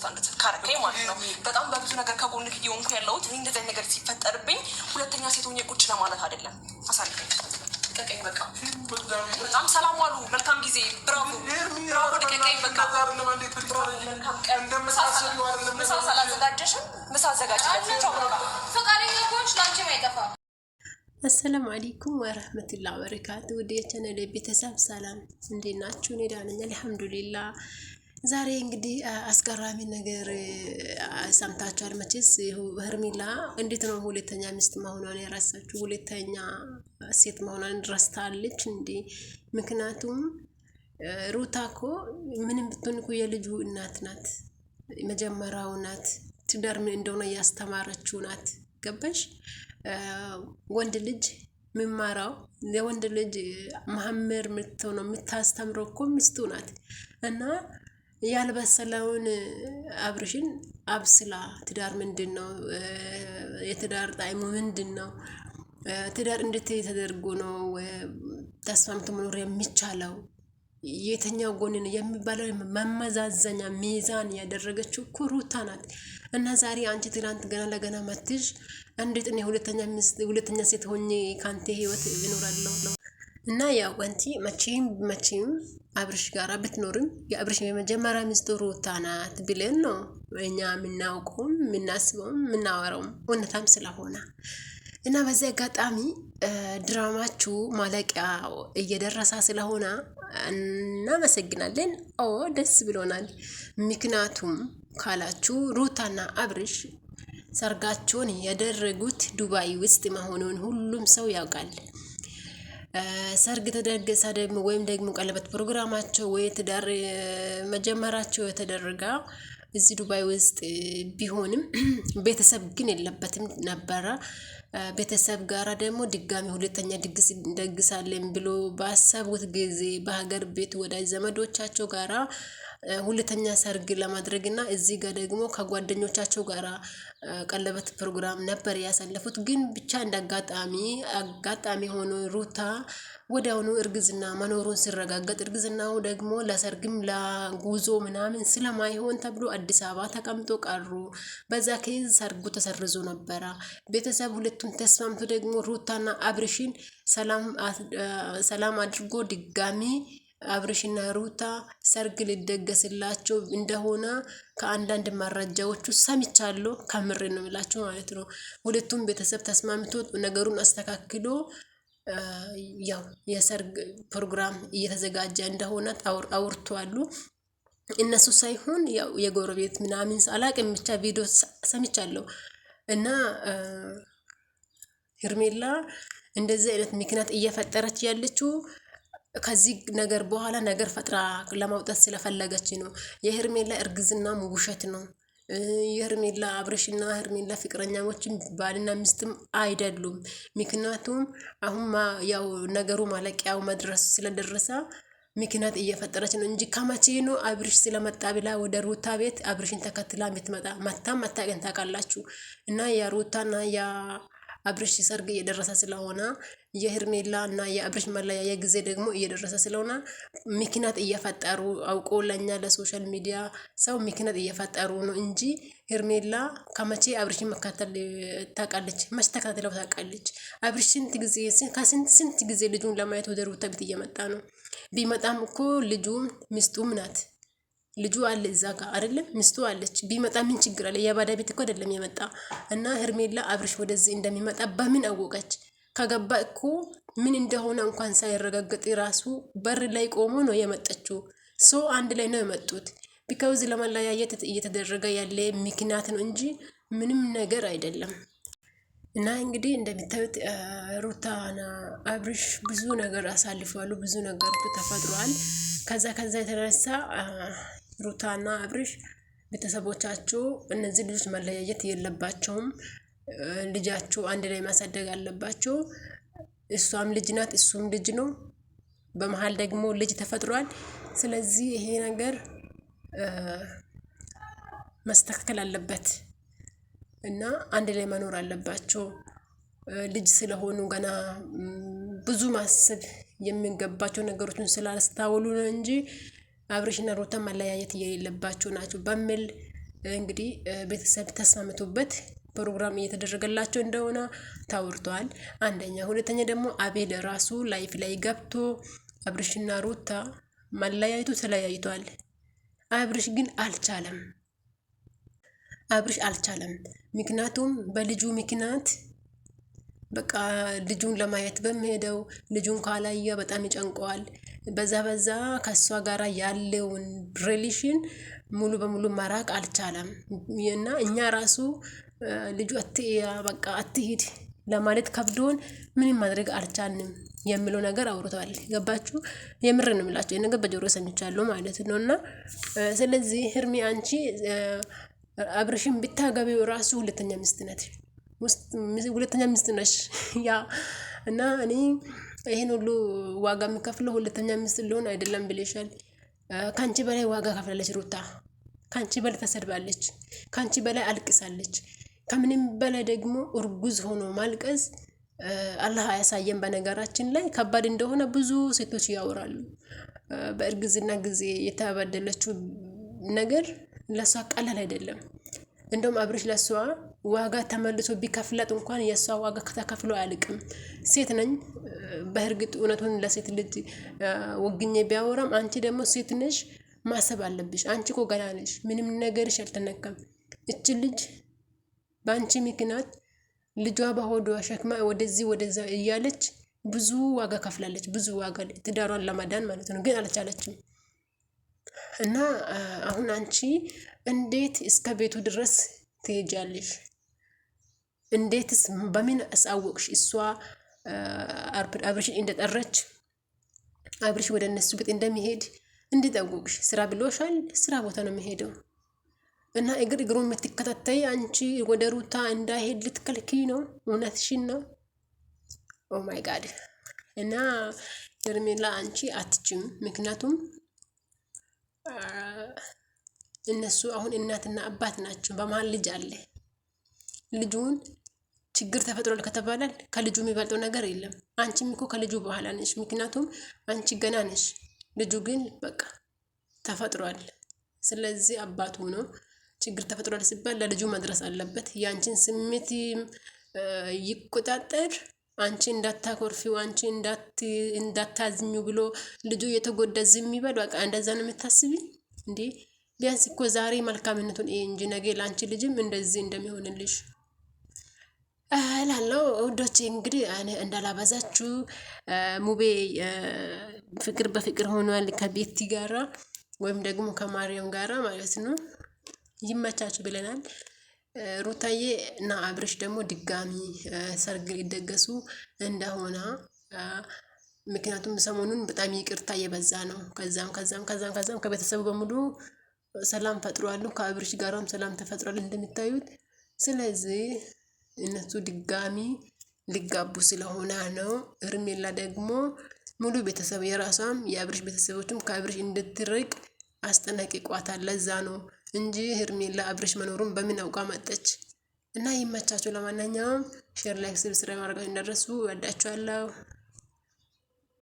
አንደርስታንድ ካረከኝ ማለት ነው። በጣም በብዙ ነገር ከጎንክ እየሆንኩ ያለሁት እኔ እንደዚህ ነገር ሲፈጠርብኝ ሁለተኛ ሴት ሆኜ ቁጭ ለማለት አይደለም። አሳልፈኝ ልቀቀኝ በቃ። በጣም ሰላም ዋሉ። መልካም ጊዜ። ብራቮ ብራቮ። ልቀቀኝ በቃ። ምሳ ሳላዘጋጀሽም ምሳ አዘጋጅላችሁ ፈቃደኛ ከሆንሽ ላንቺም አይጠፋም። አሰላሙ አለይኩም ወራህመቱላሂ ወበረካቱ። ወደ ቻናሌ ቤተሰብ ሰላም እንዴት ናችሁ? እኔ ደህና ነኝ አልሐምዱሊላህ። ዛሬ እንግዲህ አስገራሚ ነገር ሰምታችኋል መቼስ። ሄርሜላ እንዴት ነው ሁለተኛ ሚስት መሆኗን የረሳችሁ? ሁለተኛ ሴት መሆኗን ረስታለች እንዴ? ምክንያቱም ሩታ እኮ ምንም ብትሆን እኮ የልጁ እናት ናት፣ መጀመሪያው ናት። ትዳር ምን እንደሆነ ያስተማረችው ናት። ገባሽ? ወንድ ልጅ ምማራው ለወንድ ልጅ መሐመር ምትሆነው የምታስተምረው እኮ ሚስቱ ናት። እና ያልበሰለውን አብርሽን አብስላ ትዳር ምንድን ነው? የትዳር ጣዕሙ ምንድን ነው? ትዳር እንዴት ተደርጎ ነው ተስማምቶ መኖር የሚቻለው? የተኛው ጎንን የሚባለው መመዛዘኛ ሚዛን ያደረገችው እኮ ሩታ ናት። እና ዛሬ አንቺ ትናንት ገና ለገና መትሽ እንዴት እኔ ሁለተኛ ሴት ሆኜ ካንተ ህይወት እኖራለሁ? እና ያው አንቺ መቼም አብርሽ ጋራ ብትኖርም የአብርሽ የመጀመሪያ ሚስቱ ሩታ ናት ብለን ነው እኛ የምናውቀውም የምናስበውም የምናወራውም እውነታም ስለሆነ እና በዚህ አጋጣሚ ድራማችሁ ማለቂያ እየደረሰ ስለሆነ እናመሰግናለን። ደስ ብሎናል። ምክንያቱም ካላችሁ ሩታና አብርሽ ሰርጋቸውን ያደረጉት ዱባይ ውስጥ መሆኑን ሁሉም ሰው ያውቃል። ሰርግ ተደገሰ ደግሞ ወይም ደግሞ ቀለበት ፕሮግራማቸው ወይ ትዳር መጀመራቸው የተደረገ እዚህ ዱባይ ውስጥ ቢሆንም ቤተሰብ ግን የለበትም ነበረ። ቤተሰብ ጋራ ደግሞ ድጋሚ ሁለተኛ ድግስ እንደግሳለን ብሎ ባሰቡት ጊዜ በሀገር ቤት ወዳጅ ዘመዶቻቸው ጋራ ሁለተኛ ሰርግ ለማድረግና እዚህ ጋር ደግሞ ከጓደኞቻቸው ጋራ ቀለበት ፕሮግራም ነበር ያሳለፉት። ግን ብቻ አጋጣሚ ሆኖ ሩታ ወዲያውኑ እርግዝና መኖሩን ሲረጋገጥ እርግዝናው ደግሞ ለሰርግም ለጉዞ ምናምን ስለማይሆን ተብሎ አዲስ አበባ ተቀምጦ ቀሩ። በዛ ኬዝ ሰርጉ ተሰርዞ ነበረ። ቤተሰብ ሁለቱን ተስማምቶ ደግሞ ሩታና አብርሽን ሰላም አድርጎ ድጋሚ አብርሽና ሩታ ሰርግ ሊደገስላቸው እንደሆነ ከአንዳንድ መረጃዎቹ ሰምቻለሁ። ከምር ነው የምላቸው ማለት ነው። ሁለቱም ቤተሰብ ተስማምቶ ነገሩን አስተካክሎ ያው የሰርግ ፕሮግራም እየተዘጋጀ እንደሆነ አውርቷሉ። እነሱ ሳይሆን ያው የጎረቤት ምናምን አላቅም ብቻ ቪዲዮ ሰምቻለሁ። እና ሄርሜላ እንደዚህ አይነት ምክንያት እየፈጠረች ያለችው ከዚህ ነገር በኋላ ነገር ፈጥራ ለማውጣት ስለፈለገች ነው። የሄርሜላ እርግዝና ውሸት ነው። የሄርሜላ አብርሽና ሄርሜላ ፍቅረኛሞችም ባልና ሚስትም አይደሉም። ምክንያቱም አሁን ያው ነገሩ ማለቂያው መድረስ ስለደረሰ ምክንያት እየፈጠረች ነው እንጂ ከመቼ ነው አብርሽ ስለመጣ ብላ ወደ ሩታ ቤት አብርሽን ተከትላ የምትመጣ? መታቀን ታውቃላችሁ። እና የሩታና አብርሽ ሰርግ እየደረሰ ስለሆነ የሄርሜላ እና የአብርሽ መለያየ ጊዜ ደግሞ እየደረሰ ስለሆነ ምክንያት እየፈጠሩ አውቆ ለኛ ለሶሻል ሚዲያ ሰው ምክንያት እየፈጠሩ ነው እንጂ ሄርሜላ ከመቼ አብርሽን መከተል ታውቃለች? መቼ ተከታትለው ታውቃለች? አብርሽ ስንት ጊዜ ልጁን ለማየት ወደ ሩታ ቤት እየመጣ ነው። ቢመጣም እኮ ልጁ ሚስቱም ናት። ልጁ አለ እዛ ጋር አይደለም? ሚስቱ አለች። ቢመጣ ምን ችግር አለ? የባዳ ቤት እኮ አይደለም የመጣ። እና ሄርሜላ አብርሽ ወደዚህ እንደሚመጣ በምን አወቀች? ከገባ እኮ ምን እንደሆነ እንኳን ሳይረጋገጥ ራሱ በር ላይ ቆሞ ነው የመጣችው። አንድ ላይ ነው የመጡት። ቢካውዝ ለመለያየት እየተደረገ ያለ ምክንያት ነው እንጂ ምንም ነገር አይደለም። እና እንግዲህ እንደምታዩት ሩታና አብርሽ ብዙ ነገር አሳልፈዋል። ብዙ ነገር ተፈጥሯል። ከዛ የተነሳ ሩታና አብርሽ ቤተሰቦቻቸው እነዚህ ልጆች መለያየት የለባቸውም። ልጃቸው አንድ ላይ ማሳደግ አለባቸው። እሷም ልጅ ናት፣ እሱም ልጅ ነው። በመሃል ደግሞ ልጅ ተፈጥሯል። ስለዚህ ይሄ ነገር መስተካከል አለበት እና አንድ ላይ መኖር አለባቸው። ልጅ ስለሆኑ ገና ብዙ ማሰብ የሚገባቸው ነገሮችን ስላስተዋሉ ነው እንጂ አብርሽና ሩታ መለያየት የሌለባቸው ናቸው በሚል እንግዲህ ቤተሰብ ተስማምቶበት ፕሮግራም እየተደረገላቸው እንደሆነ ታውርቷል። አንደኛ፣ ሁለተኛ ደግሞ አቤል ራሱ ላይፍ ላይ ገብቶ አብርሽና ሩታ መለያየቱ ተለያይቷል። አብርሽ ግን አልቻለም። ምክንያቱም በልጁ ምክንያት በቃ ልጁን ለማየት በሚሄደው ልጁን ካላየ በጣም ይጨንቀዋል። በዛ ከእሷ ጋር ያለውን ሪሌሽን ሙሉ በሙሉ መራቅ አልቻለም። እና እኛ ራሱ ልጁ በቃ አትሂድ ለማለት ከብዶን ምንም ማድረግ አልቻልንም የሚለው ነገር አውርተዋል። ገባችሁ? የምር ነው የምላቸው የነገር በጆሮ ሰምቻለሁ ማለት ነው። እና ስለዚህ ህርሚ አንቺ አብርሽን ብታገቢው ራሱ ሁለተኛ ሚስት ነሽ። ያ እና እኔ ይሄን ሁሉ ዋጋ የሚከፍለው ሁለተኛ ሚስት ሊሆን አይደለም ብለሻል። ካንቺ በላይ ዋጋ ከፍላለች ሩታ። ካንቺ በላይ ተሰድባለች። ካንቺ በላይ አልቅሳለች። ከምንም በላይ ደግሞ እርጉዝ ሆኖ ማልቀስ አላህ አያሳየን። በነገራችን ላይ ከባድ እንደሆነ ብዙ ሴቶች ያወራሉ። በእርግዝና ጊዜ የተበደለችው ነገር ለሷ ቀላል አይደለም። እንደውም አብርሽ ለሷ ዋጋ ተመልሶ ቢከፍላት እንኳን የሷ ዋጋ ከተከፍሎ አያልቅም። ሴት ነኝ። በእርግጥ እውነቱን ለሴት ልጅ ወግኜ ቢያወራም አንቺ ደግሞ ሴት ነሽ፣ ማሰብ አለብሽ። አንቺ እኮ ገና ነሽ፣ ምንም ነገርሽ አልተነካም። እች ልጅ በአንቺ ምክንያት ልጇ በሆዷ ሸክማ ወደዚህ ወደዛ እያለች ብዙ ዋጋ ከፍላለች። ብዙ ዋጋ ትዳሯን ለማዳን ማለት ነው። ግን አልቻለችም። እና አሁን አንቺ እንዴት እስከ ቤቱ ድረስ ትሄጃለሽ? እንዴትስ በምን አሳወቅሽ? እሷ አብርሽን እንደጠረች አብርሽ ወደ እነሱ ቤት እንደሚሄድ እንዴት አወቅሽ? ስራ ብሎሻል። ስራ ቦታ ነው የሚሄደው። እና እግሩን የምትከታተይ አንቺ ወደ ሩታ እንዳይሄድ ልትከልኪ ነው። እውነትሽን ነው። ኦ ማይ ጋድ። እና ሄርሜላ አንቺ አትችም። ምክንያቱም እነሱ አሁን እናትና አባት ናቸው። በመሀል ልጅ አለ። ልጁን ችግር ተፈጥሯል ከተባለ ከልጁ የሚበልጠው ነገር የለም። አንቺም እኮ ከልጁ በኋላ ነሽ። ምክንያቱም አንቺ ገና ነሽ። ልጁ ግን በቃ ተፈጥሯል። ስለዚህ አባቱ ነው። ችግር ተፈጥሯል ሲባል ለልጁ መድረስ አለበት። የአንቺን ስሜት ይቆጣጠር። አንቺ እንዳታኮርፊው፣ አንቺ እንዳታዝኙ ብሎ ልጁ የተጎዳ ዝም ይበል። በቃ እንደዛ ነው የምታስቢ እንዴ? ቢያንስ እኮ ዛሬ መልካምነቱን እንጂ ነገ ለአንቺ ልጅም እንደዚህ እንደሚሆንልሽ ላለው ወዶቼ። እንግዲህ እንዳላበዛችሁ ሙቤ ፍቅር በፍቅር ሆኗል ከቤቲ ጋራ ወይም ደግሞ ከማርያም ጋራ ማለት ነው። ይመቻችሁ ብለናል። ሩታዬ እና አብርሽ ደግሞ ድጋሚ ሰርግ ሊደገሱ እንደሆነ ምክንያቱም ሰሞኑን በጣም ይቅርታ እየበዛ ነው። ከዛም ከቤተሰቡ በሙሉ ሰላም ፈጥሯሉ። ከአብርሽ ጋራም ሰላም ተፈጥሯል እንደሚታዩት። ስለዚህ እነሱ ድጋሚ ሊጋቡ ስለሆነ ነው። ሄርሜላ ደግሞ ሙሉ ቤተሰብ የራሷም የአብርሽ ቤተሰቦችም ከአብርሽ እንድትርቅ አስጠነቅቋታል። ለዛ ነው እንጂ ሄርሜላ አብርሽ መኖሩን በምን አውቃ መጠች? እና ይመቻቸው። ለማንኛውም ሼር፣ ላይክ፣ ሰብስክራይብ ማድረጋችሁን እንዳትረሱ። ወዳችኋለሁ።